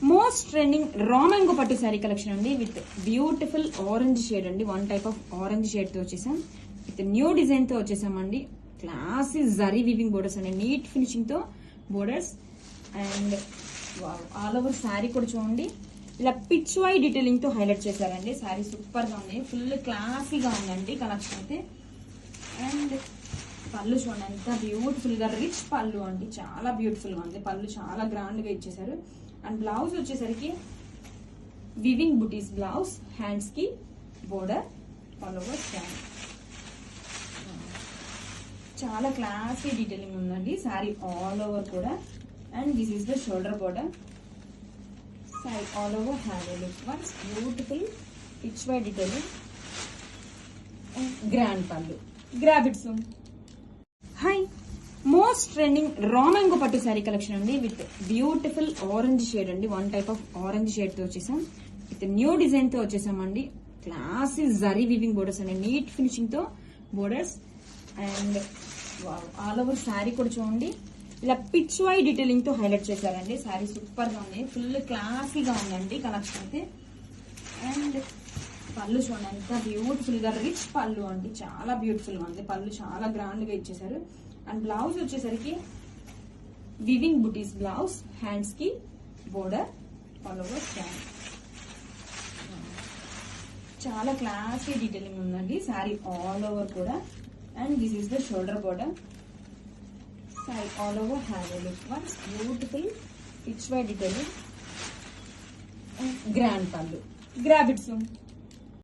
Most trending raw mango పట్టు sari collection అండి with beautiful orange shade అండి. One type of orange shade తో వచ్చేసాం. విత్ న్యూ డిజైన్ తో వచ్చేసామండి. క్లాసీ జరీ వీవింగ్ బోర్డర్స్ అండి, నీట్ ఫినిషింగ్ తో borders. And all over sari కూడా చూడండి, ఇలా పిచ్ వై డీటెయిలింగ్ తో హైలైట్ చేశారండి. శారీ సూపర్ గా ఉంది, ఫుల్ క్లాసీగా ఉందండి కలెక్షన్ అయితే. అండ్ పళ్ళు చూడండి ఎంత బ్యూటిఫుల్ గా రిచ్ పళ్ళు అండి, చాలా బ్యూటిఫుల్ గా ఉంది. పళ్ళు చాలా గ్రాండ్ గా ఇచ్చేసారు. అండ్ బ్లౌజ్ వచ్చేసరికి వివింగ్ బుటీస్ బ్లౌజ్, హ్యాండ్స్ కి బోర్డర్, ఆల్ ఓవర్ శారీ. చాలా క్లాసీ డీటెయిలింగ్ ఉందండి శారీ ఆల్ ఓవర్ కూడా. And this is the shoulder border. Sari all over hand look once beautiful pitch why detailing. Grand పళ్ళు, grab it soon. Hi, most trending raw mango పట్టు sari collection అండి with beautiful orange shade అండి. One type of orange shade తో వచ్చేసాం. With new design తో వచ్చేసామండి. Classy zari weaving borders అండి, neat finishing తో borders. And all over sari కూడా చూడండి, ఇలా పిచ్ వై డీటెయిలింగ్ తో హైలైట్ చేశారండి. శారీ సూపర్ గా ఉంది, ఫుల్ క్లాసీగా ఉందండి కలెక్షన్ అయితే. అండ్ పళ్ళు చూడండి ఎంత బ్యూటిఫుల్ గా రిచ్ పళ్ళు అండి, చాలా బ్యూటిఫుల్ గా ఉంది. పళ్ళు చాలా గ్రాండ్ గా ఇచ్చేసారు. అండ్ బ్లౌజ్ వచ్చేసరికి వివింగ్ బుటీస్ బ్లౌజ్, హ్యాండ్స్ కి బోర్డర్, ఆల్ ఓవర్ శారీ. చాలా క్లాసీ డీటెయిలింగ్ ఉందండి శారీ ఆల్ ఓవర్ కూడా. And this is the shoulder border. Sari all over hand look once beautiful pitch why detailing. Grand పళ్ళు, గ్రాబ్ ఇట్ సూన్.